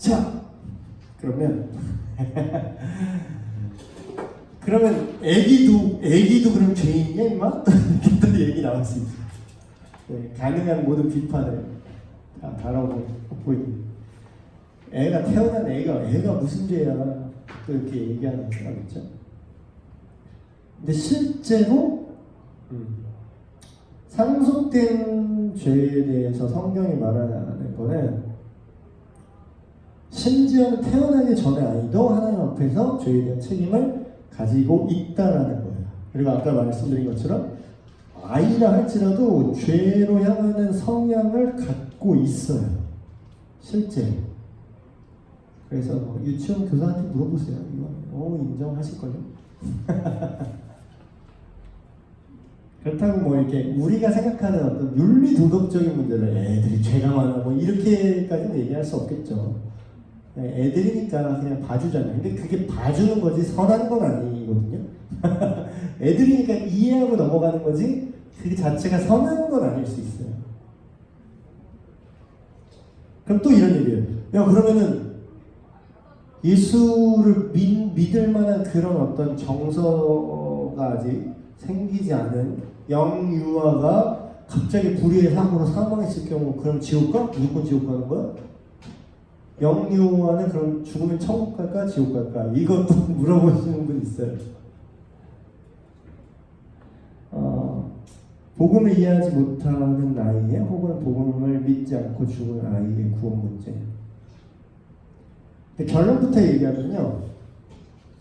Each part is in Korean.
자, 그러면 그러면 애기도 그럼 죄인이야 임마? 또 얘기 나올 수 있어. 네, 가능한 모든 비판을 다 다뤄보고 애가 태어난 애가 무슨 죄야? 또 이렇게 얘기하는 사람 있죠. 근데 실제로 상속된 죄에 대해서 성경이 말하는 거는 심지어는 태어나기 전에 아이도 하나님 앞에서 죄에 대한 책임을 가지고 있다라는 거예요. 그리고 아까 말씀드린 것처럼 아이라 할지라도 죄로 향하는 성향을 갖고 있어요. 실제로. 그래서 유치원 교사한테 물어보세요. 이거 인정하실걸요? 그렇다고 이렇게 우리가 생각하는 어떤 윤리 도덕적인 문제를 애들이 죄가 많아 이렇게까지는 얘기할 수 없겠죠. 애들이니까 그냥 봐주잖아요. 근데 그게 봐주는 거지 선한 건 아니거든요. 애들이니까 이해하고 넘어가는 거지 그 자체가 선한 건 아닐 수 있어요. 그럼 또 이런 얘기예요. 야, 그러면은 예수를 믿을 만한 그런 어떤 정서가 아직 생기지 않은 영유아가 갑자기 불의의 사고로 사망했을 경우 그럼 지옥 가? 무조건 지옥 가는 거야? 영유아는 그럼 죽으면 천국 갈까? 지옥 갈까? 이것도 물어보시는 분 있어요. 복음을 이해하지 못하는 나이에 혹은 복음을 믿지 않고 죽은 아이의 구원 문제. 결론부터 얘기하면요,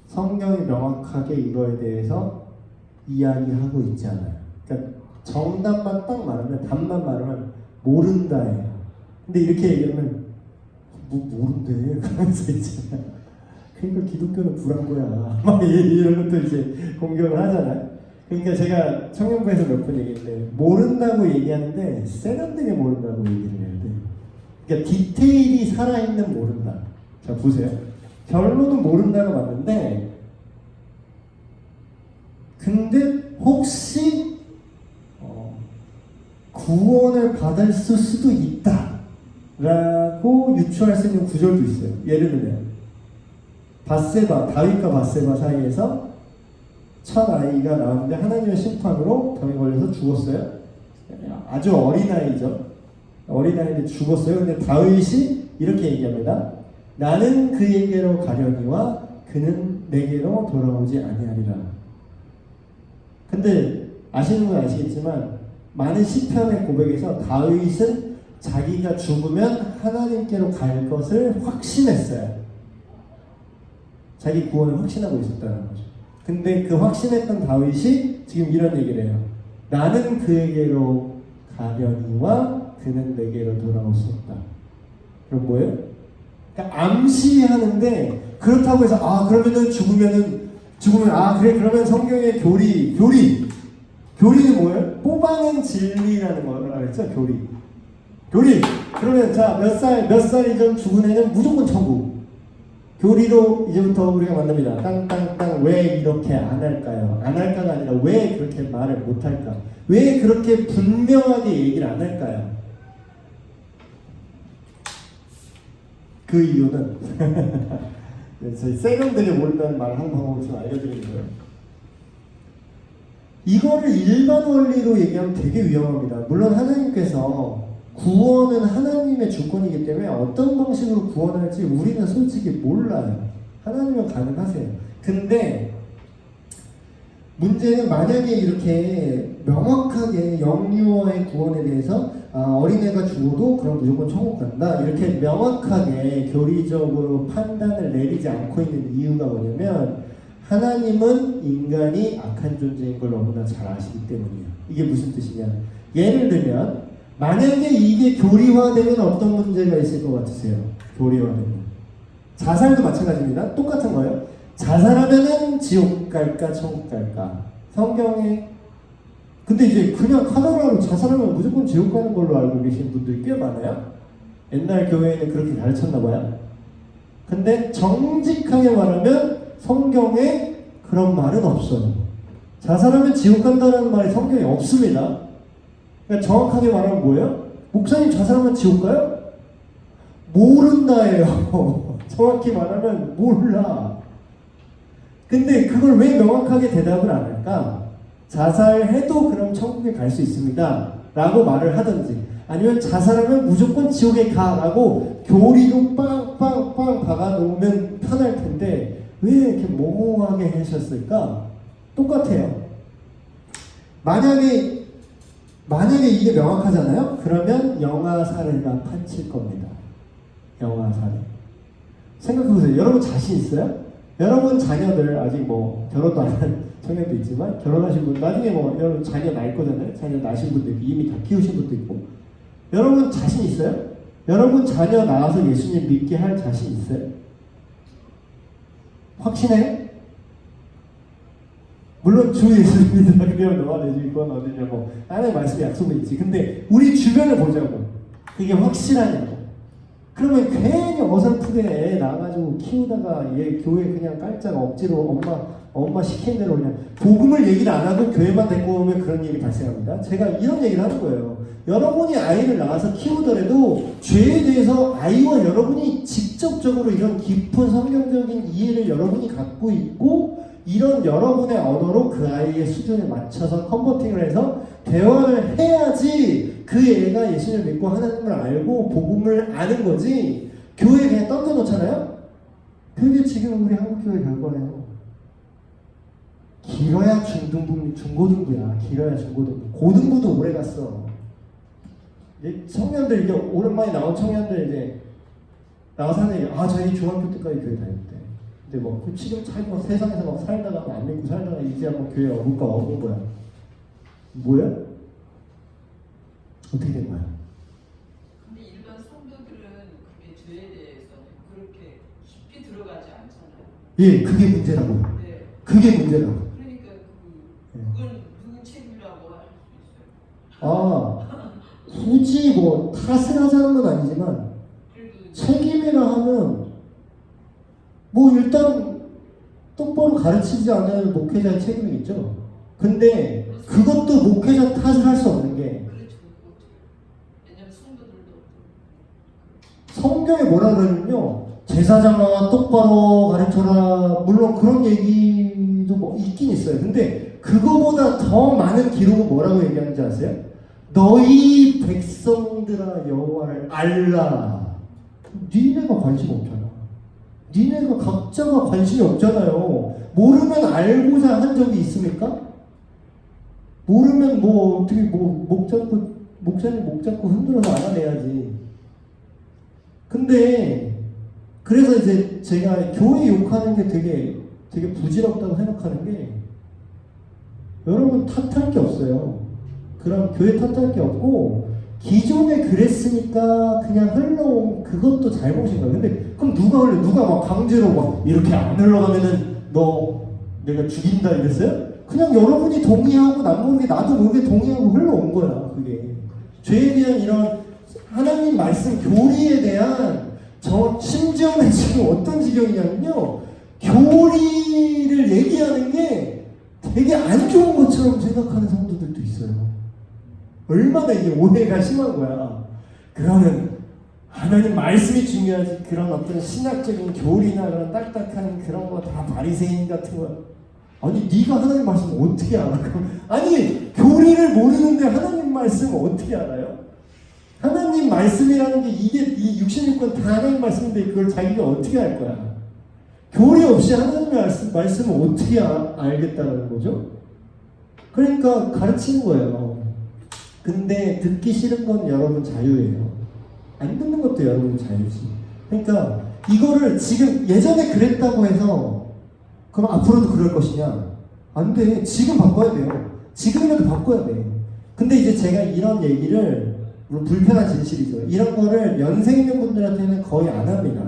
성경이 명확하게 이거에 대해서 이야기하고 있지 않아요. 그러니까 정답만 딱 말하면, 답만 말하면 모른다예요. 근데 이렇게 얘기하면 모른대 그러면서 있잖아요. 그러니까 기독교는 불한 거야 막 이런 것도 이제 공격을 하잖아요. 그러니까 제가 청년부에서 몇 번 얘기했는데 모른다고 얘기하는데 세련되게 모른다고 얘기를 해야 돼. 그러니까 디테일이 살아있는 모른다. 자, 보세요. 결론은 모른다가 맞는데 근데 혹시 구원을 받을 수도 있다 라고 유추할 수 있는 구절도 있어요. 예를 들면 다윗과 바세바 사이에서 첫 아이가 나왔는데 하나님의 심판으로 병에 걸려서 죽었어요. 아주 어린아이죠. 어린아이인데 죽었어요. 근데 다윗이 이렇게 얘기합니다. 나는 그에게로 가려니와 그는 내게로 돌아오지 아니하리라. 근데 아시는 건 아시겠지만 많은 시편의 고백에서 다윗은 자기가 죽으면 하나님께로 갈 것을 확신했어요. 자기 구원을 확신하고 있었다는 거죠. 근데 그 확신했던 다윗이 지금 이런 얘기를 해요. 나는 그에게로 가려니와 그는 내게로 돌아올 수 없다. 그럼 뭐예요? 그러니까 암시하는데 그렇다고 해서 그러면은 죽으면 그래 그러면 성경의 교리는 뭐예요? 뽑아낸 진리라는 걸 알았죠? 교리. 그러면 자 몇 살 이전 죽은 애는 무조건 천국. 교리로 이제부터 우리가 만납니다. 땅 왜 이렇게 안 할까요? 안 할까가 아니라 왜 그렇게 말을 못 할까? 왜 그렇게 분명하게 얘기를 안 할까요? 그 이유는 저희 세련되게 모른다는 말을 하는 방법을 좀 알려드리는 거예요. 이거를 일반 원리로 얘기하면 되게 위험합니다. 물론 하나님께서 구원은 하나님의 주권이기 때문에 어떤 방식으로 구원할지 우리는 솔직히 몰라요. 하나님은 가능하세요. 근데 문제는 만약에 이렇게 명확하게 영유아의 구원에 대해서 어린애가 죽어도 그럼 무조건 천국 간다 이렇게 명확하게 교리적으로 판단을 내리지 않고 있는 이유가 뭐냐면 하나님은 인간이 악한 존재인 걸 너무나 잘 아시기 때문이에요. 이게 무슨 뜻이냐? 예를 들면 만약에 이게 교리화되면 어떤 문제가 있을 것 같으세요? 교리화되면 자살도 마찬가지입니다. 똑같은 거예요. 자살하면은 지옥 갈까 천국 갈까? 성경에 근데 이제 그냥 카더라로 자살하면 무조건 지옥 가는 걸로 알고 계신 분들이 꽤 많아요. 옛날 교회에는 그렇게 가르쳤나 봐요. 근데 정직하게 말하면 성경에 그런 말은 없어요. 자살하면 지옥 간다는 말이 성경에 없습니다. 그러니까 정확하게 말하면 뭐예요? 목사님 자살하면 지옥 가요? 모른다예요. 정확히 말하면 몰라. 근데 그걸 왜 명확하게 대답을 안 할까? 자살해도 그럼 천국에 갈 수 있습니다 라고 말을 하든지, 아니면 자살하면 무조건 지옥에 가 라고 교리로 빵빵빵 박아놓으면 편할 텐데 왜 이렇게 모호하게 하셨을까? 똑같아요. 만약에 이게 명확하잖아요? 그러면 영아 사례가 판칠 겁니다. 영아 사례. 생각해보세요. 여러분 자신 있어요? 여러분 자녀들 아직 뭐 결혼도 안 한 청년도 있지만, 결혼하신 분 나중에 뭐 여러분 자녀 낳을 거잖아요. 자녀 낳으신 분도 있고 이미 다 키우신 분도 있고. 여러분 자신 있어요? 여러분 자녀 낳아서 예수님 믿게 할 자신 있어요? 확신해요? 물론 주 예수님 믿는다 그러면 너가 내 주인 건 어디냐, 뭐 하나님의 말씀에 약속은 있지. 근데 우리 주변을 보자고. 그게 확실하냐고. 그러면 괜히 어설프게 애 낳아가지고 키우다가 얘 교회 그냥 깔짝 억지로 엄마 시키는 대로 그냥 복음을 얘기를 안 하고 교회만 데리고 오면 그런 일이 발생합니다. 제가 이런 얘기를 하는 거예요. 여러분이 아이를 낳아서 키우더라도 죄에 대해서 아이와 여러분이 직접적으로 이런 깊은 성경적인 이해를 여러분이 갖고 있고, 이런 여러분의 언어로 그 아이의 수준에 맞춰서 컨버팅을 해서 대화를 해야지 그 애가 예수님을 믿고 하나님을 알고 복음을 아는 거지, 교회에 그냥 던져놓잖아요? 그게 지금 우리 한국교회 결과예요. 길어야 중고등부야. 길어야 중고등부. 고등부도 오래 갔어. 청년들, 이제 오랜만에 나온 청년들 이제 나와서 하는 얘기, 저희 중학교 때까지 교회 다녔대. 근데 뭐 지금 자기 뭐 세상에서 막 살다가 안 믿고 살다가 이제 한번 교회 어울까 어운 거야. 뭐야? 어떻게 된 거야? 근데 일반 성도들은 그게 죄에 대해서 그렇게 깊이 들어가지 않잖아요. 예, 그게 문제라고요. 네. 그게 문제라고. 그러니까 그건 누구 책임이라고 할 수 있어요. 굳이 뭐 탓을 하자는 건 아니지만, 책임이라 하면 뭐 일단 똑바로 가르치지 않은 목회자의 책임이 있죠. 근데 그것도 목회자 탓을 할 수 없는 게, 그렇죠. 왜냐면 성도들도 성경에 뭐라 그러냐면요, 제사장아 똑바로 가르쳐라. 물론 그런 얘기도 뭐 있긴 있어요. 근데 그거보다 더 많은 기록은 뭐라고 얘기하는지 아세요? 너희 백성들아 여호와를 알라. 니네가 관심 없잖아. 니네가 각자가 관심이 없잖아요. 모르면 알고자 한 적이 있습니까? 모르면 뭐 어떻게 뭐 목사님 목 잡고 흔들어서 알아내야지. 근데 그래서 이제 제가 교회 욕하는 게 되게 부질없다고 생각하는 게, 여러분 탓할 게 없어요. 그럼 교회 탓할 게 없고, 기존에 그랬으니까 그냥 흘러온 그것도 잘못인 거예요. 근데 그럼 누가 막 강제로 막 이렇게 안 흘러가면은 너 내가 죽인다 이랬어요? 그냥 여러분이 동의하고 나도 모르게 동의하고 흘러온 거야. 그게 죄에 대한 이런 하나님 말씀 교리에 대한 심지어는 지금 어떤 지경이냐면요, 교리를 얘기하는 게 되게 안 좋은 것처럼 생각하는 성도들도 있어요. 얼마나 이게 오해가 심한 거야. 그러면 하나님 말씀이 중요하지, 그런 어떤 신학적인 교리나 그런 딱딱한 그런 거 다 바리새인 같은 거. 아니 네가 하나님 말씀 어떻게 알아? 아니 교리를 모르는데 하나님 말씀 어떻게 알아요? 하나님 말씀이라는 게 이 66권 다 하나님 말씀인데 그걸 자기가 어떻게 알 거야? 교리 없이 하나님의 말씀을 어떻게 알겠다는 거죠? 그러니까 가르치는 거예요. 근데 듣기 싫은 건 여러분 자유예요. 안 듣는 것도 여러분 자유지. 그러니까 이거를 지금 예전에 그랬다고 해서 그럼 앞으로도 그럴 것이냐? 안 돼. 지금 바꿔야 돼요. 지금이라도 바꿔야 돼. 근데 이제 제가 이런 얘기를, 물론 불편한 진실이죠, 이런 거를 연세 있는 분들한테는 거의 안 합니다.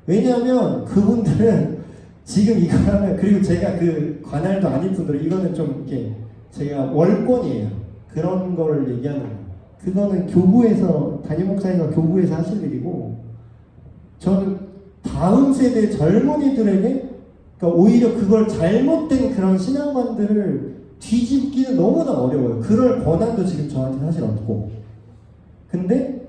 왜냐하면 그분들은 지금 이걸 하면, 그리고 제가 그 관할도 아닌 분들은 이거는 좀 이렇게 제가 월권이에요. 그런 걸 얘기하는 거예요. 그거는 교구에서, 담임 목사님과 교구에서 하실 일이고, 저는 다음 세대 젊은이들에게, 그러니까 오히려 그걸 잘못된 그런 신앙관들을 뒤집기는 너무나 어려워요. 그럴 권한도 지금 저한테 사실 없고. 근데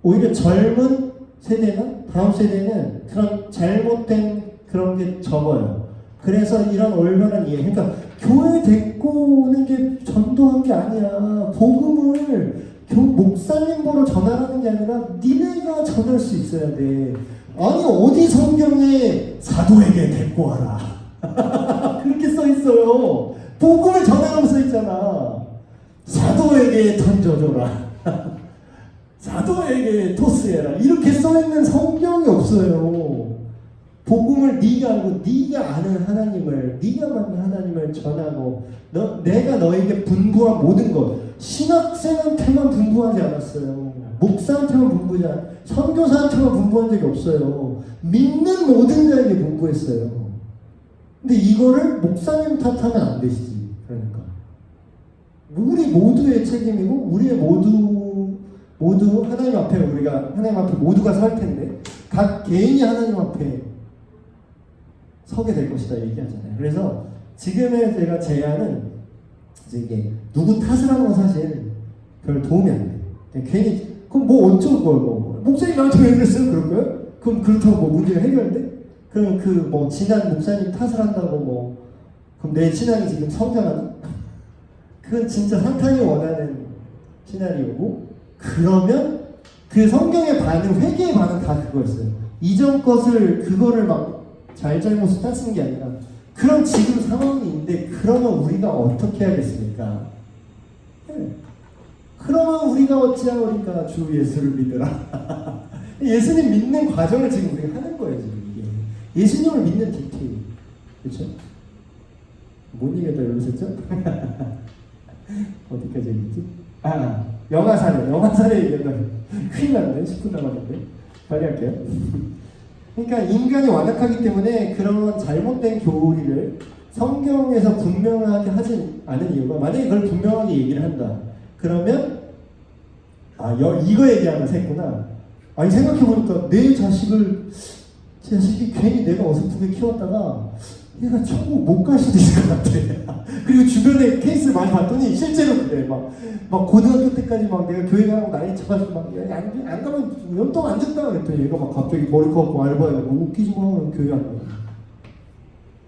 오히려 젊은 세대나 다음 세대는 그런 잘못된 그런 게 적어요. 그래서 이런 올바른 이해, 그러니까 교회 데리고 오는 게 전도한 게 아니야. 복음을 목사님 보러 전하라는 게 아니라 니네가 전할 수 있어야 돼. 아니 어디 성경에 사도에게 데리고 와라 그렇게 써 있어요. 복음을 전하라고 써 있잖아. 사도에게 던져줘라 사도에게 토스해라 이렇게 써 있는 성경이 없어요. 복음을 네가 알고 네가 아는 하나님을, 네가 만난 하나님을 전하고 내가 너에게 분부한 모든 것, 신학생한테만 분부하지 않았어요. 목사한테만 분부하지 않았어요. 선교사한테만 분부한 적이 없어요. 믿는 모든 자에게 분부했어요. 근데 이거를 목사님 탓하면 안 되시지. 그러니까 우리 모두의 책임이고 우리의 모두 하나님 앞에, 우리가 하나님 앞에 모두가 설 텐데 각 개인이 하나님 앞에 서게 될 것이다 얘기하잖아요. 그래서 지금의 제가 제안은 이제 이게 누구 탓을 하는 건 사실 별 도움이 안 돼. 그냥 괜히 그럼 뭐 어쩌고 뭐 목사님 나한테 왜 그랬어요? 그럴 거예요? 그럼 그렇다고 뭐 문제가 해결돼? 그럼 그 뭐 지난 목사님 탓을 한다고 뭐 그럼 내 신앙이 지금 성장하나? 그건 진짜 사탄이 원하는 시나리오고, 그러면 그 성경의 반응, 회개의 반응 다 그거였어요. 이전 것을 그거를 막 잘못을 따지는 게 아니라 그럼 지금 상황이 있는데 그러면 우리가 어떻게 하겠습니까? 네. 그러면 우리가 어찌하오리까 주 예수를 믿으라. 예수님 믿는 과정을 지금 우리가 하는 거예요. 지금 이게 예수님을 믿는 디테일, 그렇죠? 뭔 얘기가 더 여기서죠? 어디까지 얘기했지? 영화 사례 얘기한다. 큰일 났네. 10분 남았는데 빨리 할게요. 그러니까 인간이 완악하기 때문에 그런 잘못된 교리를 성경에서 분명하게 하지 않은 이유가, 만약에 그걸 분명하게 얘기를 한다 그러면 이거 얘기하면서 했구나. 아니 생각해보니까 내 자식이 괜히 내가 어설프게 키웠다가 얘가 천국 못 갈 수도 있을 것 같아. 그리고 주변에 케이스를 많이 봤더니 실제로 그래. 막 고등학교 때까지 막 내가 교회 가라고 난리 쳐가지고 안 가면 연동 안 준다 그랬더니 얘가 막 갑자기 머리 커갖고 알바해가지고 웃기지 마. 교회 안 가고.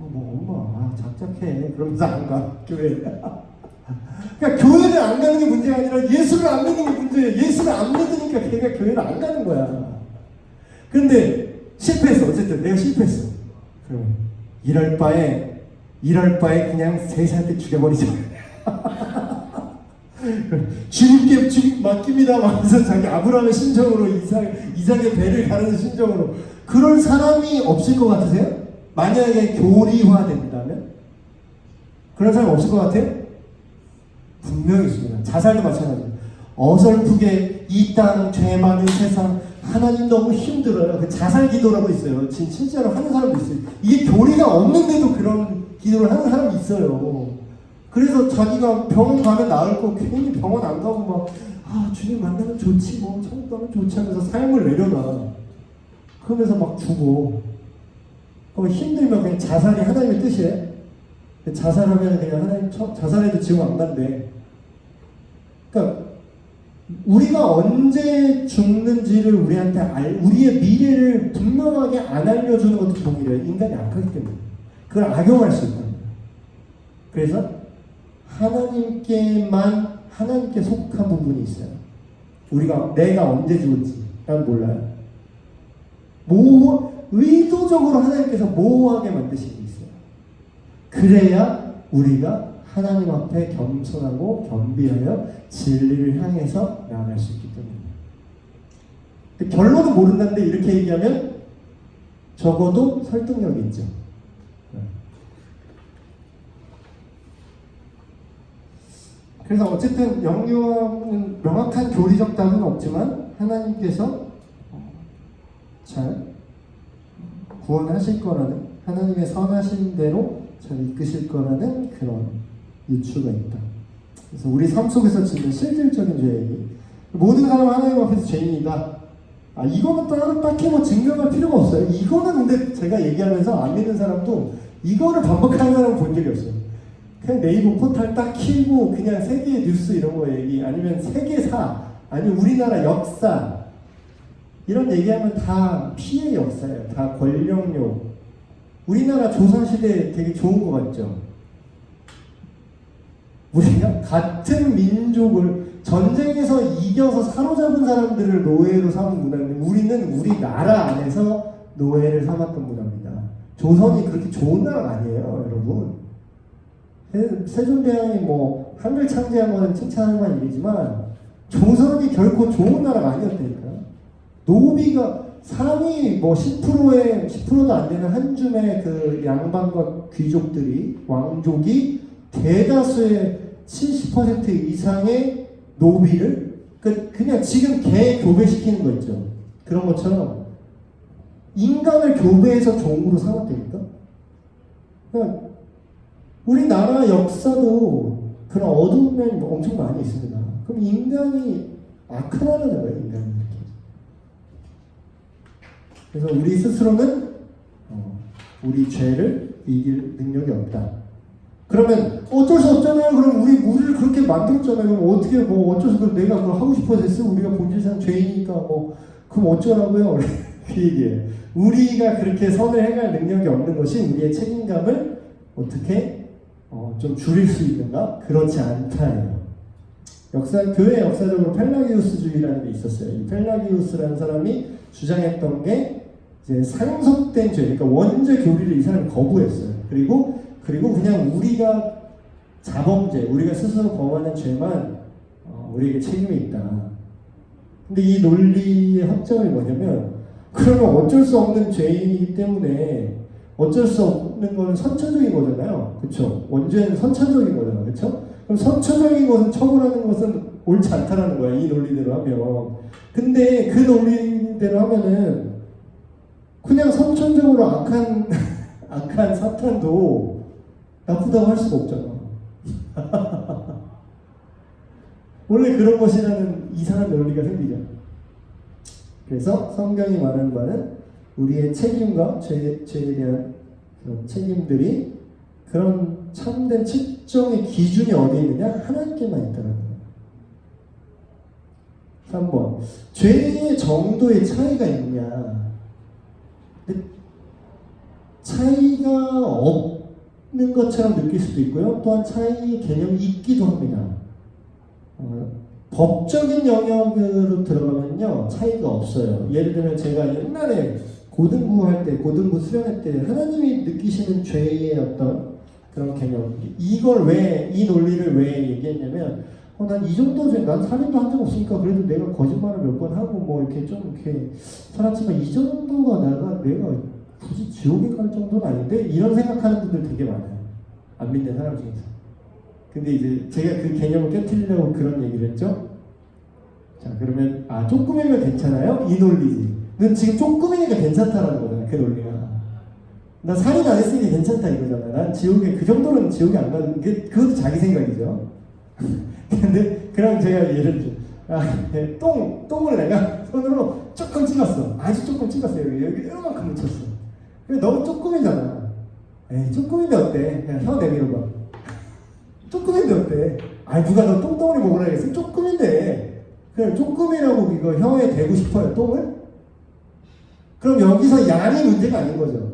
엄마 작작해. 그러면서 안 가. 교회. 그러니까 교회를 안 가는 게 문제가 아니라 예수를 안 믿는 게 문제예요. 예수를 안 믿으니까 걔가 교회를 안 가는 거야. 그런데 실패했어. 어쨌든 내가 실패했어. 그러면 이럴 바에 그냥 3살 때 죽여버리자. 주님께 맡깁니다. 하면서 자기 아브라함의 심정으로 이삭의 배를 가르는 심정으로. 그럴 사람이 없을 것 같으세요? 만약에 교리화된다면? 그런 사람 없을 것 같아요? 분명히 있습니다. 자살도 마찬가지예요. 어설프게 이 땅 죄 많은 세상 하나님 너무 힘들어요. 그 자살 기도라고 있어요. 진짜로 하는 사람도 있어요. 이게 교리가 없는데도 그런 기도를 하는 사람이 있어요. 그래서 자기가 병원 가면 나을 거 괜히 병원 안 가고 막 주님 만나면 좋지 뭐 천국 가면 좋지 하면서 삶을 내려놔. 그러면서 막 죽어. 그럼 힘들면 그냥 자살이 하나님의 뜻이에요? 자살하면 그냥 하나님 자살해도 지금 안 간대. 그러니까 우리가 언제 죽는지를 우리한테 우리의 미래를 분명하게 안 알려주는 것도 동일해요. 인간이 악하기 때문에. 그걸 악용할 수 있다. 그래서 하나님께 속한 부분이 있어요. 내가 언제 죽을지 난 몰라요. 의도적으로 하나님께서 모호하게 만드신 게 있어요. 그래야 우리가 하나님 앞에 겸손하고 겸비하여 진리를 향해서 나아갈 수 있기 때문에. 결론은 모른다는데 이렇게 얘기하면 적어도 설득력이 있죠. 그래서 어쨌든 영유아는 명확한 교리적 답은 없지만 하나님께서 잘 구원하실 거라는, 하나님의 선하신 대로 잘 이끄실 거라는 그런 유추가 있다. 그래서 우리 삶 속에서 짓는 실질적인 죄악이, 모든 사람은 하나님 앞에서 죄인이다. 이거는 따로 딱히 증명할 필요가 없어요. 이거는 근데 제가 얘기하면서 안 믿는 사람도 이거를 반복하는 사람은 본 적이 없어요. 그냥 네이버 포탈 딱 키고 그냥 세계 뉴스 이런 거 얘기, 아니면 세계사, 아니면 우리나라 역사 이런 얘기하면 다 피해 역사예요. 다 권력욕. 우리나라 조선시대 되게 좋은 거 같죠? 우리가 같은 민족을 전쟁에서 이겨서 사로잡은 사람들을 노예로 삼은 문화인데 우리는 우리나라 안에서 노예를 삼았던 문화입니다. 조선이 그렇게 좋은 나라가 아니에요, 여러분. 세종대왕이 뭐 한글 창제한 거는 칭찬할 만한 일이지만 조선이 결코 좋은 나라가 아니었다니까. 노비가 상위 뭐 10%도 안 되는 한 줌의 그 양반과 귀족들이 왕족이 대다수의 70% 이상의 노비를 그냥 지금 개 교배시키는 거 있죠. 그런 것처럼 인간을 교배해서 종으로 삼았다니까. 그러니까 우리나라 역사도 그런 어두운 면이 엄청 많이 있습니다. 그럼 인간이 악하다는 거예요, 인간이. 그래서 우리 스스로는 우리 죄를 이길 능력이 없다. 그러면 어쩔 수 없잖아요. 그럼 우리를 그렇게 만들었잖아요. 그럼 어떻게 뭐 어쩔 수 없고 내가 그걸 하고 싶어서 했어. 우리가 본질상 죄이니까 뭐 그럼 어쩌라고요? 그 얘기예요. 우리가 그렇게 선을 행할 능력이 없는 것이 우리의 책임감을 어떻게 좀 줄일 수 있는가? 그렇지 않다예요. 교회 역사적으로 펠라기우스주의라는 게 있었어요. 이 펠라기우스라는 사람이 주장했던 게 이제 상속된 죄, 그러니까 원죄 교리를 이 사람이 거부했어요. 그리고 그냥 우리가 자범죄, 우리가 스스로 범하는 죄만 우리에게 책임이 있다. 근데 이 논리의 합점이 뭐냐면, 그러면 어쩔 수 없는 죄이기 때문에 어쩔 수 없는 건 선천적인 거잖아요. 그렇죠? 원죄는 선천적인 거잖아요. 그렇죠? 그럼 선천적인 것은 처벌하는 것은 옳지 않다라는 거야. 이 논리대로 하면. 근데 그 논리대로 하면은 그냥 선천적으로 악한 사탄도 나쁘다고 할 수가 없잖아. 원래 그런 것이라는 이상한 논리가 생기죠. 그래서 성경이 말하는 바는 우리의 책임과 죄에 대한 그런 책임들이 그런 참된 측정의 기준이 어디에 있느냐? 하나님께만 있다는 거예요. 3번. 죄의 정도의 차이가 있느냐? 차이가 없는 것처럼 느낄 수도 있고요. 또한 차이의 개념이 있기도 합니다. 법적인 영역으로 들어가면요, 차이가 없어요. 예를 들면 제가 옛날에 고등부 수련회 때 하나님이 느끼시는 죄의 어떤 그런 개념, 이 논리를 왜 얘기했냐면, 난 이 정도 죄, 난 살인도 한 적 없으니까 그래도 내가 거짓말을 몇 번 하고 뭐 이렇게 좀 이렇게 살았지만 이 정도가 내가 굳이 지옥에 갈 정도는 아닌데? 이런 생각하는 분들 되게 많아요. 안 믿는 사람 중에서. 근데 이제 제가 그 개념을 깨트리려고 그런 얘기를 했죠. 자, 그러면 조금이면 괜찮아요? 이 논리지. 넌 지금 조금이니까 괜찮다라는 거잖아, 그 논리가. 나 살인 안 했으니 괜찮다 이거잖아. 난 그 정도는 지옥에 안 가는 게 그것도 자기 생각이죠. 근데 그럼 제가 예를 들어 똥을 내가 손으로 조금 찍었어. 아주 조금 찍었어요. 여기 이만큼 묻혔어. 너무 조금이잖아. 에이, 조금인데 어때? 그냥 혀 내밀어봐. 조금인데 어때? 누가 너 똥덩어리 먹으라 했어? 조금인데. 그냥 조금이라고 이거 혀에 대고 싶어요, 똥을? 그럼 여기서 양이 문제가 아닌 거죠.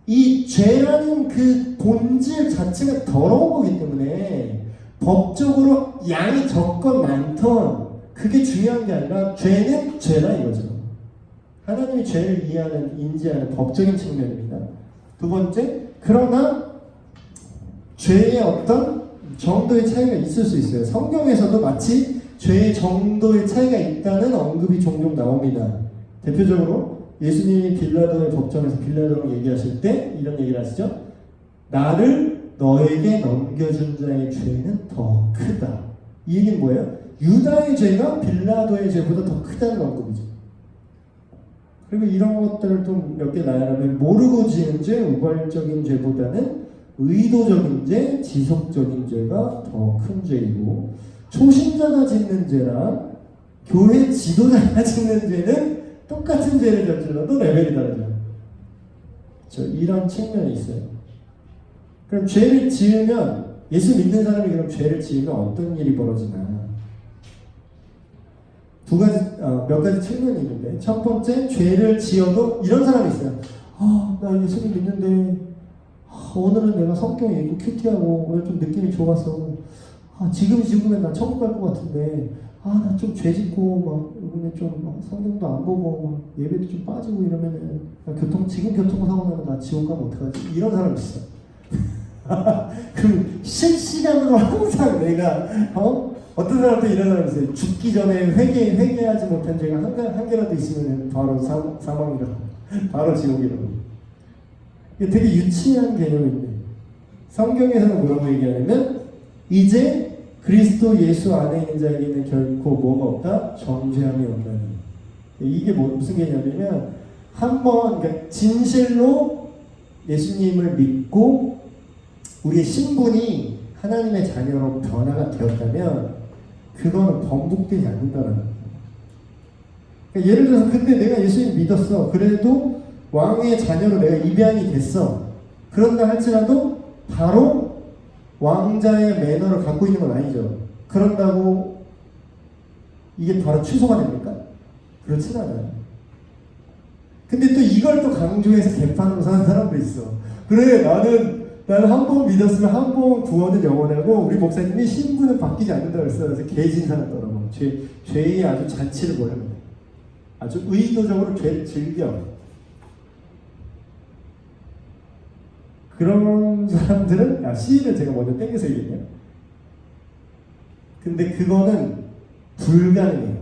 이 죄라는 그 본질 자체가 더러운 거기 때문에 법적으로 양이 적건 많던 그게 중요한 게 아니라 죄는 죄다 이거죠. 하나님이 죄를 인지하는 법적인 측면입니다. 두 번째, 그러나 죄의 어떤 정도의 차이가 있을 수 있어요. 성경에서도 마치 죄의 정도의 차이가 있다는 언급이 종종 나옵니다. 대표적으로 예수님이 빌라도의 법정에서 빌라도랑 얘기하실 때 이런 얘기를 하시죠. 나를 너에게 넘겨준 자의 죄는 더 크다. 이 얘기는 뭐예요? 유다의 죄가 빌라도의 죄보다 더 크다는 언급이죠. 그리고 이런 것들을 좀 몇 개 나열하면 모르고 지은 죄, 우발적인 죄보다는 의도적인 죄, 지속적인 죄가 더 큰 죄이고, 초신자가 짓는 죄랑 교회 지도자가 짓는 죄는 똑같은 죄를 저질러도 레벨이 다르죠. 이런 측면이 있어요. 그럼 죄를 지으면, 예수 믿는 사람이 그럼 죄를 지으면 어떤 일이 벌어지나? 몇 가지 측면이 있는데, 첫 번째, 죄를 지어도 이런 사람이 있어요. 나 예수님 믿는데 오늘은 내가 성경 읽고 큐티하고 오늘 좀 느낌이 좋았어. 지금 죽으면 나 천국 갈 것 같은데 나 좀 죄 짓고 막 이번에 좀 성경도 안 보고 막 예배도 좀 빠지고 이러면은 지금 교통사고 나면 나 지옥 가면 어떡하지? 이런 사람 있어. 그럼 실시간으로 항상 내가 어떤 사람도 이런 사람 있어요. 죽기 전에 회개하지 못한 죄가 한 개라도 있으면 바로 사망이라고, 바로 지옥이라고. 이게 되게 유치한 개념인데, 성경에서는 뭐라고 얘기하냐면, 이제 그리스도 예수 안에 있는 자에게는 결코 뭐가 없다? 정죄함이 없다니. 이게 무슨 개념이냐면, 그러니까 진실로 예수님을 믿고 우리의 신분이 하나님의 자녀로 변화가 되었다면 그거는 번복되지 않는다는 거예요. 그러니까 예를 들어서 근데 내가 예수님 믿었어. 그래도 왕의 자녀로 내가 입양이 됐어. 그런다 할지라도 바로 왕자의 매너를 갖고 있는 건 아니죠. 그런다고 이게 바로 취소가 됩니까? 그렇진 않아요. 근데 또 이걸 또 강조해서 개판으로 사는 사람도 있어. 그래, 나는 한 번 믿었으면 한 번 구원은 영원하고 우리 목사님이 신분은 바뀌지 않는다고 했어요. 그래서 개진사하더라고. 죄의 아주 잔치를 보여요. 아주 의도적으로 죄를 즐겨. 그런 사람들은 C를 제가 먼저 땡겨서 얘기해요. 근데 그거는 불가능해요.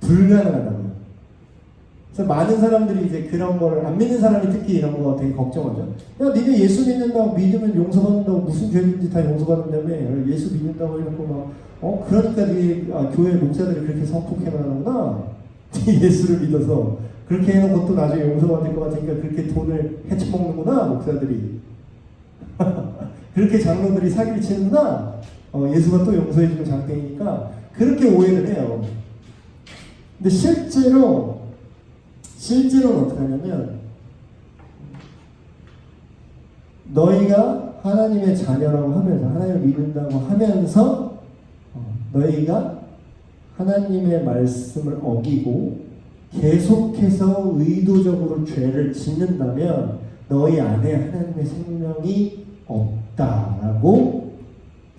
불가능하다고요. 그래서 많은 사람들이 이제 그런 거를 안 믿는 사람이 특히 이런 거 되게 걱정하죠. 야, 니네 예수 믿는다고 믿으면 용서받는다고 무슨 죄든지 다 용서받는다며. 예수 믿는다고 해놓고 막 그러니까 네 교회 목사들이 그렇게 성폭행하는구나. 네 예수를 믿어서 그렇게 해놓고 또 나중에 용서받을 것 같으니까 그렇게 돈을 헤쳐먹는구나 목사들이. 그렇게 장로들이 사기를 치는구나. 예수가 또 용서해주는 장땡이니까 그렇게 오해를 해요. 근데 실제로는 어떻게 하냐면, 너희가 하나님의 자녀라고 하면서, 하나님을 믿는다고 하면서 너희가 하나님의 말씀을 어기고 계속해서 의도적으로 죄를 짓는다면 너희 안에 하나님의 생명이 없다라고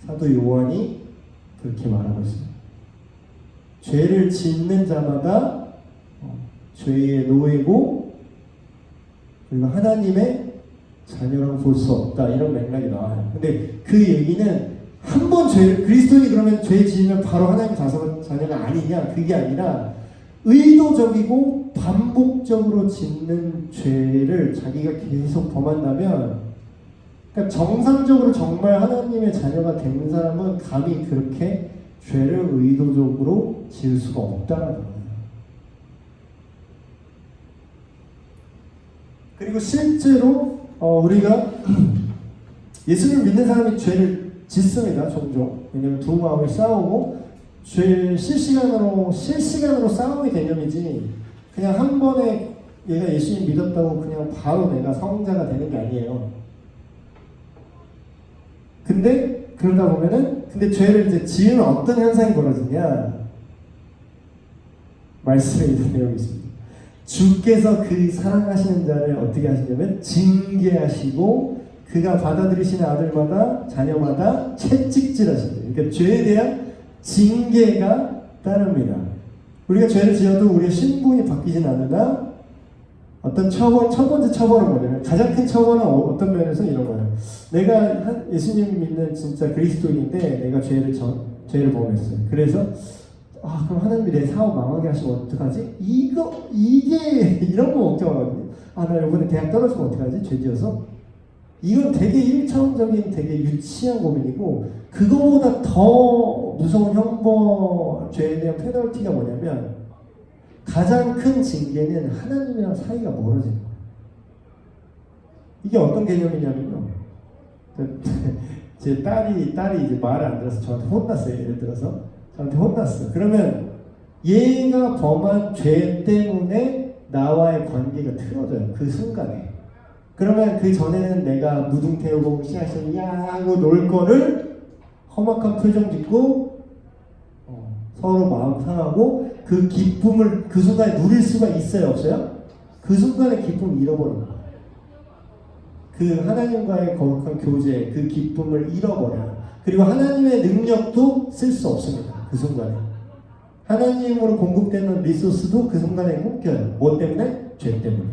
사도 요한이 그렇게 말하고 있습니다. 죄를 짓는 자마다 죄의 노예고 그리고 하나님의 자녀라고 볼 수 없다, 이런 맥락이 나와요. 근데 그 얘기는 한 번 그리스도인이 그러면 죄 지으면 바로 하나님 자녀가 아니냐, 그게 아니라 의도적이고 반복적으로 짓는 죄를 자기가 계속 범한다면, 그러니까 정상적으로 정말 하나님의 자녀가 된 사람은 감히 그렇게 죄를 의도적으로 지을 수가 없다는 거예요. 그리고 실제로 우리가 예수를 믿는 사람이 죄를 짓습니다. 종종. 왜냐하면 두 마음이 싸우고 죄 실시간으로 싸움의 개념이지, 그냥 한 번에 얘가 예수님 믿었다고 그냥 바로 내가 성자가 되는 게 아니에요. 근데 그러다 보면은 죄를 이제 지으면 어떤 현상이 벌어지냐? 말씀에 있는 내용이 있습니다. 주께서 그 사랑하시는 자를 어떻게 하시냐면 징계하시고 그가 받아들이시는 아들마다 자녀마다 채찍질하신다. 그러니까 죄에 대한 징계가 따릅니다. 우리가 죄를 지어도 우리의 신분이 바뀌진 않으나 어떤 첫 번째 처벌은 뭐냐면, 가장 큰 처벌은 어떤 면에서 이런 거예요. 내가 예수님 믿는 진짜 그리스도인인데 내가 죄를 범했어요. 그래서 그럼 하나님이 내 사업 망하게 하시면 어떡하지? 이게 이런 거 걱정하거든요. 나 이번에 대학 떨어지면 어떡하지? 죄 지어서? 이건 되게 1차원적인 되게 유치한 고민이고, 그거보다 더 무서운 죄에 대한 페널티가 뭐냐면, 가장 큰 징계는 하나님이랑 사이가 멀어지는 거예요. 이게 어떤 개념이냐면요. 제 딸이 이제 말을 안 들어서 저한테 혼났어요. 예를 들어서 저한테 혼났어. 그러면 얘가 범한 죄 때문에 나와의 관계가 틀어져요. 그 순간에. 그러면 그 전에는 내가 무등 태우고 시아시아 하고 놀 거를 험악한 표정 짓고 서로 마음 상하고 그 기쁨을 그 순간에 누릴 수가 있어요, 없어요? 그 순간에 기쁨을 잃어버린 거예요. 그 하나님과의 거룩한 교제, 그 기쁨을 잃어버려요. 그리고 하나님의 능력도 쓸 수 없습니다. 그 순간에. 하나님으로 공급되는 리소스도 그 순간에 묶여요. 뭐 때문에? 죄 때문에.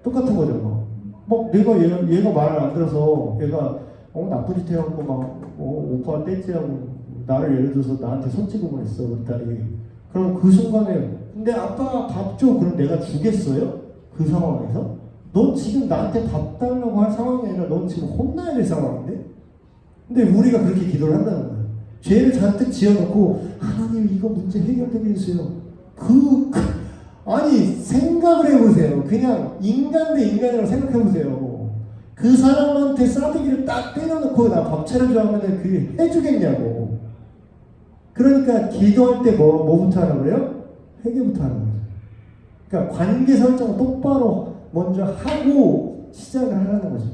똑같은 거죠. 뭐 내가 얘가 말을 안 들어서 얘가 나쁜 짓 해갖고 막 오빠 떼지하고 나를 예를 들어서 나한테 손찌검을 했어 우리 딸이. 그럼 그 순간에 근데 아빠 밥 줘. 그럼 내가 주겠어요? 그 상황에서? 넌 지금 나한테 밥 달라고 할 상황이 아니라 넌 지금 혼나야 될 상황인데? 근데 우리가 그렇게 기도를 한다는 거예요. 죄를 잔뜩 지어놓고 하나님 이거 문제 해결되게 해주세요. 아니 생각을 해보세요. 그냥 인간 대 인간이라고 생각해보세요. 그 사람한테 싸대기를 딱 때려놓고 나 밥 차려줘 하면은 그게 해주겠냐고. 그러니까 기도할 때 뭐부터 하라고 그래요? 회개부터 하는 거죠. 그러니까 관계 설정을 똑바로 먼저 하고 시작을 하라는 거죠.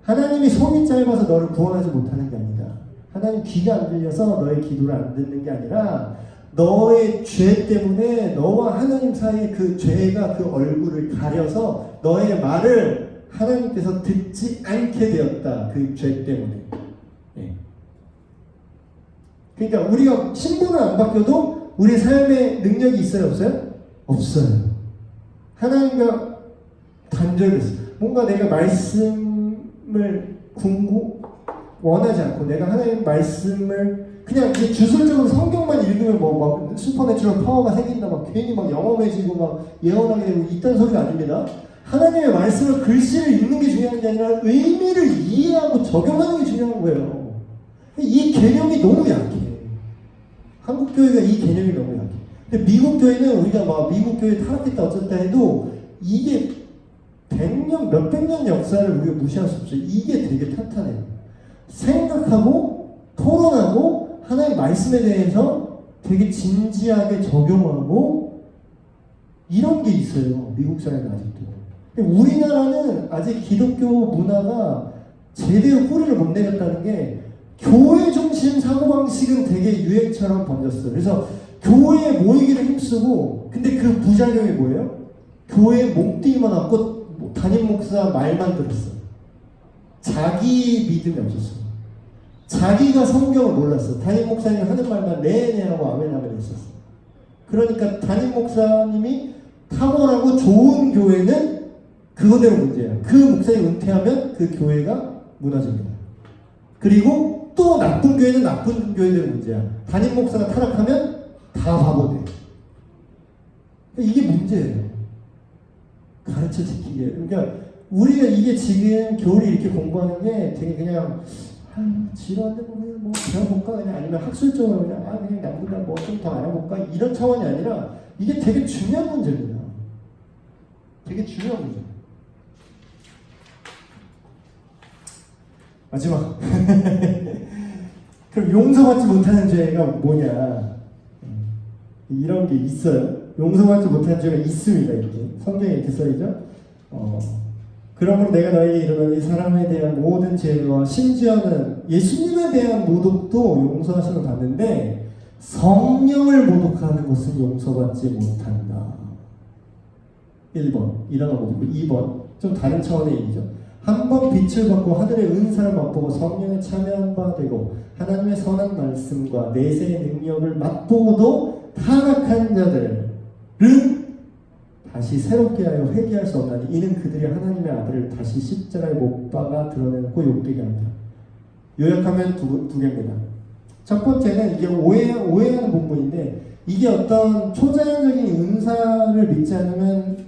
하나님이 손이 짧아서 너를 구원하지 못하는 게 아니다. 하나님 귀가 안 들려서 너의 기도를 안 듣는 게 아니라 너의 죄 때문에 너와 하나님 사이의 그 죄가 그 얼굴을 가려서 너의 말을 하나님께서 듣지 않게 되었다. 그 죄 때문에. 예. 그러니까 우리가 신분을 안 바뀌어도 우리 삶에 능력이 있어요? 없어요? 없어요. 하나님과 단절됐어요. 뭔가 내가 말씀을 원하지 않고 내가 하나님 말씀을 그냥 주술적으로 성경만 읽으면 막 슈퍼내추럴 파워가 생긴다 막 괜히 막 영험해지고 막 예언하게 되고 이딴 소리가 아닙니다. 하나님의 말씀을 글씨를 읽는 게 중요한 게 아니라 의미를 이해하고 적용하는 게 중요한 거예요. 이 개념이 너무 약해. 한국 교회가 이 개념이 너무 약해. 근데 미국 교회는 우리가 막 미국 교회 타락했다 어쨌다 해도 이게 100년, 몇백 년 역사를 우리가 무시할 수 없어요. 이게 되게 탄탄해요. 생각하고 토론하고 하나님의 말씀에 대해서 되게 진지하게 적용하고 이런 게 있어요. 미국 사회는 아직도. 근데 우리나라는 아직 기독교 문화가 제대로 뿌리를 못 내렸다는 게 교회 중심 사고방식은 되게 유행처럼 번졌어요. 그래서 교회에 모이기를 힘쓰고 근데 그 부작용이 뭐예요? 교회에 목뒤만 왔고 담임 목사 말만 들었어. 자기 믿음이 없었어. 자기가 성경을 몰랐어. 담임 목사님이 하는 말만 네네 하고 아멘 하면 있었어. 그러니까 담임 목사님이 탁월하고 좋은 교회는 그거대로 문제야. 그 목사님 은퇴하면 그 교회가 무너집니다. 그리고 또 나쁜 교회는 나쁜 교회대로 문제야. 담임 목사가 타락하면 다 바보 돼. 이게 문제예요. 가르쳐 지키게. 그러니까 우리가 이게 지금 교리 이렇게 공부하는 게 되게 그냥 지루한데 뭐 배워볼까 그냥 아니면 학술적으로 그냥 그냥 남보다 뭐 좀 더 알아볼까 이런 차원이 아니라 이게 되게 중요한 문제입니다. 되게 중요한 문제. 마지막. 그럼 용서받지 못하는 죄가 뭐냐? 이런 게 있어요. 용서받지 못한 죄가 있습니다. 이렇게 성경에 이렇게 써있죠. 그러므로 내가 너에게 이르노니 이 사람에 대한 모든 죄와 심지어는 예수님에 대한 모독도 용서하시는 받는데 성령을 모독하는 것은 용서받지 못한다. 1번 일어나 모독. 2번 좀 다른 차원의 얘기죠. 한 번 빛을 받고 하늘의 은사를 맛보고 성령에 참여한 바 되고 하나님의 선한 말씀과 내세의 능력을 맛보고도 타락한 자들은 다시 새롭게 하여 회개할 수 없나니 이는 그들이 하나님의 아들을 다시 십자가에 못 박아 드러내고 욕되게 합니다. 요약하면 두 개입니다. 첫 번째는 이게 오해하는 부분인데 이게 어떤 초자연적인 은사를 믿지 않으면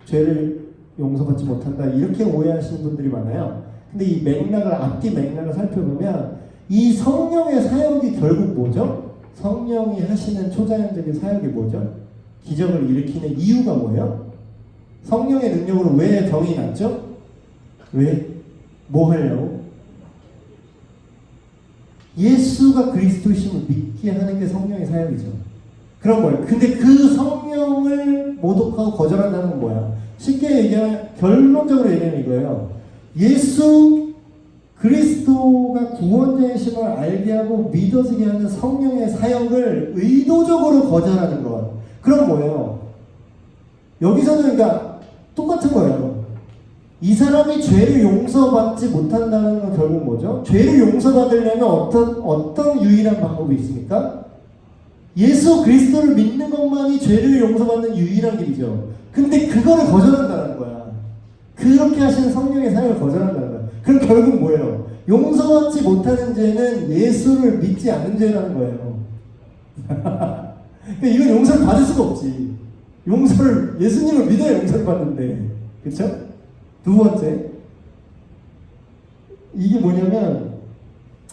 죄를 용서받지 못한다 이렇게 오해하시는 분들이 많아요. 근데 이 맥락을 앞뒤 맥락을 살펴보면 이 성령의 사역이 결국 뭐죠? 성령이 하시는 초자연적인 사역이 뭐죠? 기적을 일으키는 이유가 뭐예요? 성령의 능력으로 왜 병이 낫죠? 왜? 뭐 하려고? 예수가 그리스도이심을 믿게 하는 게 성령의 사역이죠. 그런 거예요. 근데 그 성령을 모독하고 거절한다는 건 뭐야? 쉽게 결론적으로 얘기하면 이거예요. 예수 그리스도가 구원자이심을 알게 하고 믿어지게 하는 성령의 사역을 의도적으로 거절하는 것. 그럼 뭐예요? 여기서는 그러니까 똑같은 거예요. 이 사람이 죄를 용서받지 못한다는 건 결국 뭐죠? 죄를 용서받으려면 어떤 유일한 방법이 있습니까? 예수 그리스도를 믿는 것만이 죄를 용서받는 유일한 길이죠. 근데 그거를 거절한다는 거야. 그렇게 하시는 성령의 사역을 거절한다는 거야. 그럼 결국 뭐예요? 용서받지 못하는 죄는 예수를 믿지 않는 죄라는 거예요. 그러니까 이건 용서를 받을 수가 없지. 예수님을 믿어야 용서를 받는데. 그쵸? 두 번째, 이게 뭐냐면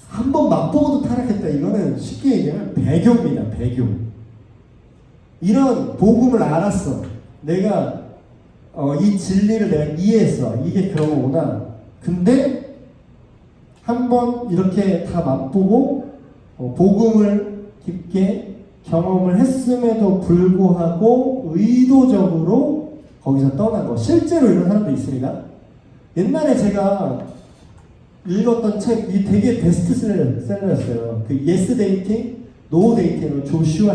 한번 맛보고도 타락했다. 이거는 쉽게 얘기하면 배교입니다. 배교. 이런 복음을 알았어. 내가 이 진리를 내가 이해했어. 이게 그런 거구나. 근데 한번 이렇게 다 맛보고 복음을 깊게 경험을 했음에도 불구하고 의도적으로 거기서 떠난 거. 실제로 이런 사람도 있습니다. 옛날에 제가 읽었던 책이 되게 베스트셀러였어요. 그 예스 데이팅, 노 데이팅으로 조슈아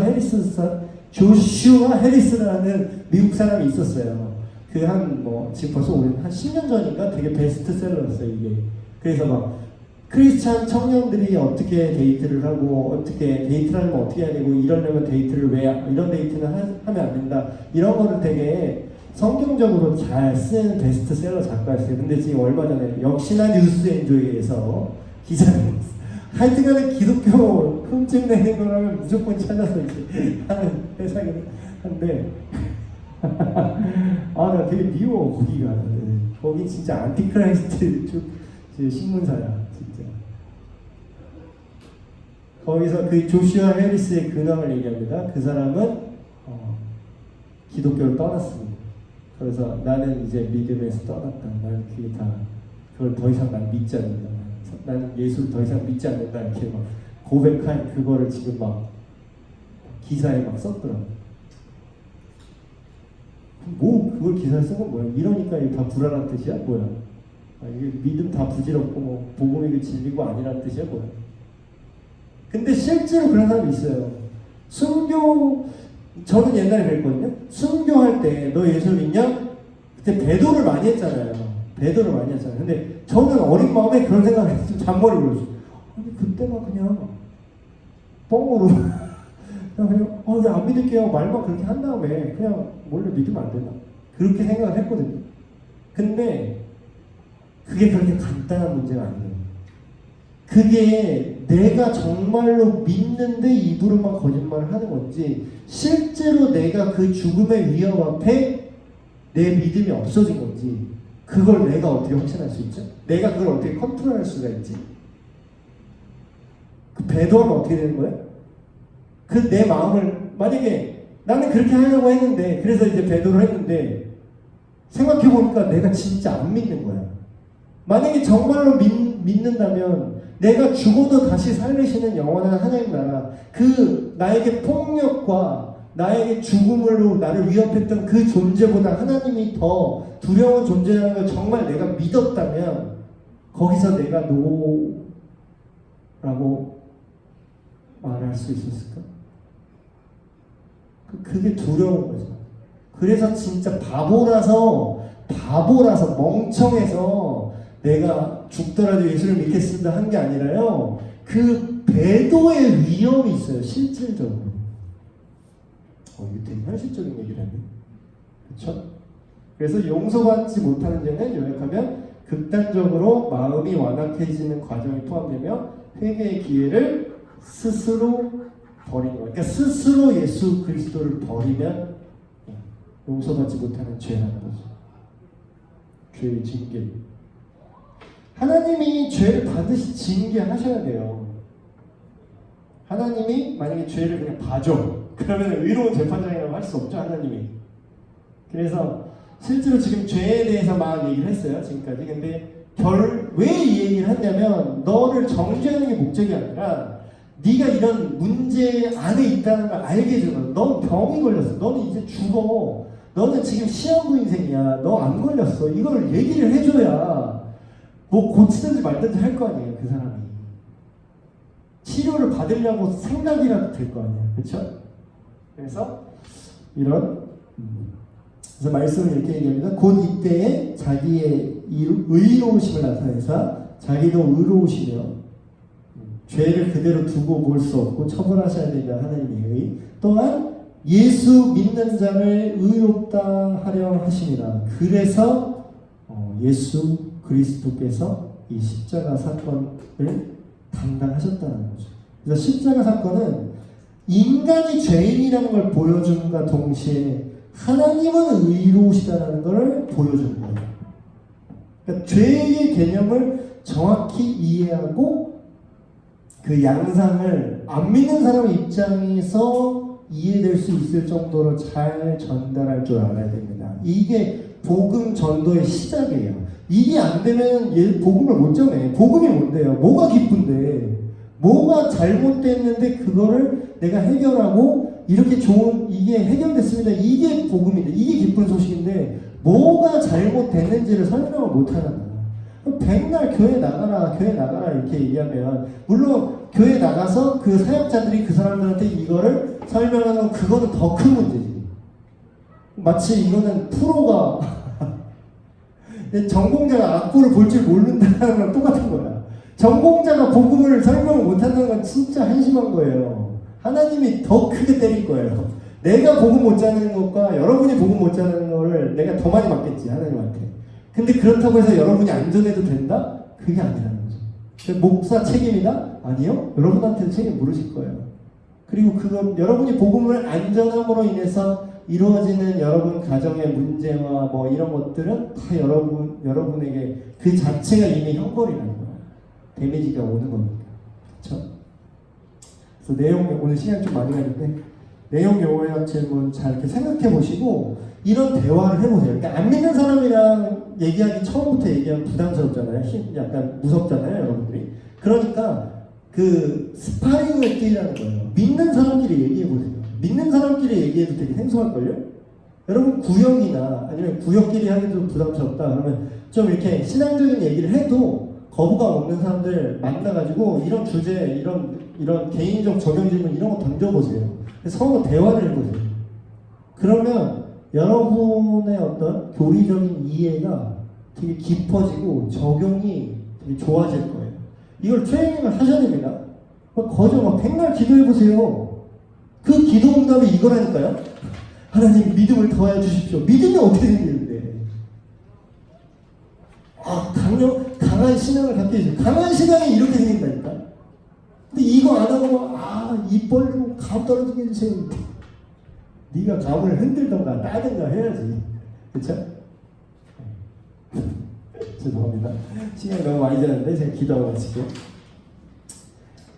해리스라는 미국 사람이 있었어요. 그 지금 벌써 한 10년 전인가 되게 베스트셀러였어요, 이게. 그래서 막 크리스찬 청년들이 어떻게 데이트를 하고 어떻게 데이트를 하면 어떻게 해야 되고 이러려면 데이트를 이런 데이트는 하면 안 된다. 이런 거를 되게 성경적으로 잘 쓴 베스트셀러 작가였어요. 근데 지금 얼마 전에 역시나 뉴스엔조이에서 기사를 하여튼간에 기독교 흠집 내는 거라면 무조건 찾아서 이제 하는 세상이 한데 나 되게 미워 거기가. 거기 진짜 안티크라이스트 신문사야 진짜. 거기서 그 조슈아 해리스의 근황을 얘기합니다. 그 사람은 기독교를 떠났습니다. 그래서 나는 이제 믿음에서 떠났다. 나는 그걸 더 이상 난 믿지 않는다. 나는 예수를 더 이상 믿지 않는다. 이렇게 막 고백한 그거를 지금 막 기사에 막 썼더라고. 그걸 기사에 쓴 건 뭐야? 이러니까 이게 다 불안한 뜻이야? 뭐야? 이게 믿음 다 부질없고 복음이 그 진리고 아니라는 뜻이야? 뭐야? 근데 실제로 그런 사람이 있어요. 저는 옛날에 그랬거든요. 순교할 때 너 예수 믿냐? 그때 배도를 많이 했잖아요. 근데 저는 어린 마음에 그런 생각을 했어요. 잔머리 굴렀어요. 그때만 그냥 뻥으로 그냥 안 믿을게요. 말만 그렇게 한 다음에 그냥 원래 믿으면 안 되나? 그렇게 생각을 했거든요. 근데 그게 그렇게 간단한 문제가 아니에요. 그게 내가 정말로 믿는데 입으로만 거짓말을 하는 건지 실제로 내가 그 죽음의 위협 앞에 내 믿음이 없어진 건지 그걸 내가 어떻게 확신할 수 있죠? 내가 그걸 어떻게 컨트롤할 수가 있지? 그 배도하면 어떻게 되는 거예요? 그 내 마음을 만약에 나는 그렇게 하려고 했는데 그래서 이제 배도를 했는데 생각해보니까 내가 진짜 안 믿는 거야. 만약에 정말로 믿는다면 내가 죽어도 다시 살리시는 영원한 하나님 나라, 그 나에게 폭력과 나에게 죽음으로 나를 위협했던 그 존재보다 하나님이 더 두려운 존재라는 걸 정말 내가 믿었다면 거기서 내가 노라고 말할 수 있었을까? 그게 두려운 거죠. 그래서 진짜 바보라서 멍청해서 내가 죽더라도 예수를 믿겠습니다 한 게 아니라요. 그 배도의 위험이 있어요. 실질적으로. 이게 되게 현실적인 얘기를 하네. 그렇죠? 그래서 용서받지 못하는 죄는 요약하면 극단적으로 마음이 완악해지는 과정이 포함되며 회개의 기회를 스스로 버리는 거예요. 그러니까 스스로 예수 그리스도를 버리면 용서받지 못하는 죄라는 거죠. 죄의 징계. 하나님이 죄를 반드시 징계하셔야 돼요. 하나님이 만약에 죄를 그냥 봐줘. 그러면 의로운 재판장이라고 할 수 없죠, 하나님이. 그래서 실제로 지금 죄에 대해서 막 얘기를 했어요, 지금까지. 근데 왜 이 얘기를 했냐면 너를 정죄하는 게 목적이 아니라 네가 이런 문제 안에 있다는 걸 알게 해줘. 넌 병이 걸렸어. 너는 이제 죽어. 너는 지금 시한부 인생이야. 너 안 걸렸어. 이걸 얘기를 해줘야 뭐 고치든지 말든지 할 거 아니에요, 그 사람이. 치료를 받으려고 생각이라도 들 거 아니에요, 그렇죠? 그래서 그래서 말씀을 이렇게 얘기합니다. 곧 이때에 자기의 의로우심을 나타내사 자기도 의로우시며 죄를 그대로 두고 볼 수 없고 처벌하셔야 되며 하나님의 의 또한 예수 믿는 자를 의롭다 하려 하심이라. 그래서 예수 그리스도께서 이 십자가 사건을 담당하셨다는 거죠. 그래서 십자가 사건은 인간이 죄인이라는 걸 보여줌과 동시에 하나님은 의로우시다는 걸 보여주는 거예요. 그러니까 죄의 개념을 정확히 이해하고 그 양상을 안 믿는 사람의 입장에서 이해될 수 있을 정도로 잘 전달할 줄 알아야 됩니다. 이게 복음 전도의 시작이에요. 이게 안 되면 얘 복음을 못 전해. 복음이 뭔데요? 뭐가 기쁜데? 뭐가 잘못됐는데 그거를 내가 해결하고 이렇게 좋은 이게 해결됐습니다. 이게 복음인데 이게 기쁜 소식인데 뭐가 잘못됐는지를 설명을 못하는 거야. 백날 교회 나가라 이렇게 얘기하면 물론 교회 나가서 그 사역자들이 그 사람들한테 이거를 설명하는 건 그거는 더 큰 문제지. 마치 이거는 프로가 전공자가 악보를 볼 줄 모른다는 거랑 똑같은 거야. 전공자가 복음을 설명을 못한다는 건 진짜 한심한 거예요. 하나님이 더 크게 때릴 거예요. 내가 복음 못 자는 것과 여러분이 복음 못 자는 거를 내가 더 많이 맞겠지, 하나님한테. 근데 그렇다고 해서 여러분이 안전해도 된다? 그게 아니라는 거죠. 목사 책임이다? 아니요. 여러분한테는 책임 물으실 거예요. 그리고 그건 여러분이 복음을 안전함으로 인해서 이루어지는 여러분 가정의 문제와 뭐 이런 것들은 다 여러분에게 그 자체가 이미 형벌이라는 거예요. 데미지가 오는 거니까. 그렇죠? 그래서 내용, 오늘 시간 좀 많이 가는데 내용 요약 질문 잘 이렇게 생각해 보시고 이런 대화를 해보세요. 그러니까 안 믿는 사람이랑 얘기하기 처음부터 얘기하면 부담스럽잖아요. 약간 무섭잖아요, 여러분들이. 그러니까 그 스파링을 뛰라는 거예요. 믿는 사람끼리 얘기해 보세요. 믿는 사람끼리 얘기해도 되게 생소할걸요? 여러분 구역이나 아니면 구역끼리 하기도 부담스럽다 그러면 좀 이렇게 신앙적인 얘기를 해도 거부감 없는 사람들 만나가지고 이런 주제, 이런 개인적 적용 질문 이런 거 던져보세요. 서로 대화를 해보세요. 그러면 여러분의 어떤 교리적인 이해가 되게 깊어지고 적용이 되게 좋아질 거예요. 이걸 트레이닝을 하셔야 됩니다. 거저 막 백날 기도해보세요. 그 기도 응답이 이거라니까요. 하나님 믿음을 더해 주십시오. 믿음이 어떻게 생기는데? 강한 신앙을 갖게 해주세요. 강한 신앙이 이렇게 생긴다니까. 근데 이거 안 하고 입 벌리고 감 떨어지게 해주세요. 네가 감을 흔들던가 따든가 해야지. 그쵸? 죄송합니다. 시간이 너무 많이 지났는데 제가 기도하고 마칠게요.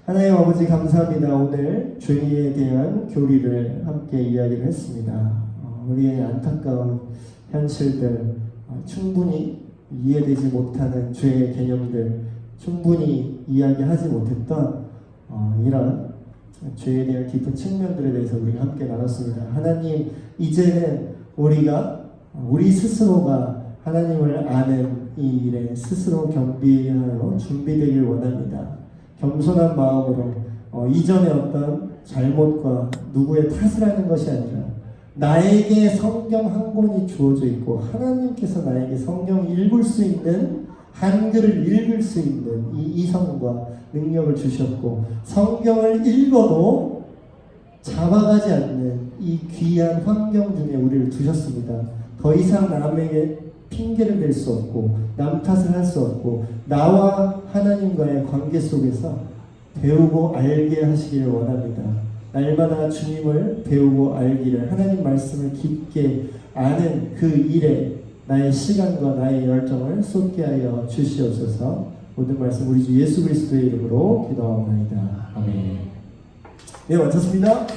하나님 아버지 감사합니다. 오늘 죄에 대한 교리를 함께 이야기를 했습니다. 우리의 안타까운 현실들, 충분히 이해되지 못하는 죄의 개념들, 충분히 이야기하지 못했던 이런 죄에 대한 깊은 측면들에 대해서 우리가 함께 나눴습니다. 하나님, 이제는 우리 스스로가 하나님을 아는 이 일에 스스로 겸비하여 준비되길 원합니다. 겸손한 마음으로 이전의 어떤 잘못과 누구의 탓을 하는 것이 아니라 나에게 성경 한 권이 주어져 있고 하나님께서 나에게 성경 읽을 수 있는 한글을 읽을 수 있는 이 이성과 능력을 주셨고 성경을 읽어도 잡아가지 않는 이 귀한 환경 중에 우리를 두셨습니다. 더 이상 남에게 핑계를 댈 수 없고 남 탓을 할 수 없고 나와 하나님과의 관계 속에서 배우고 알게 하시기를 원합니다. 날마다 주님을 배우고 알기를 하나님 말씀을 깊게 아는 그 일에 나의 시간과 나의 열정을 쏟게 하여 주시옵소서. 모든 말씀 우리 주 예수 그리스도의 이름으로 기도하옵나이다. 아멘. 네, 마쳤습니다.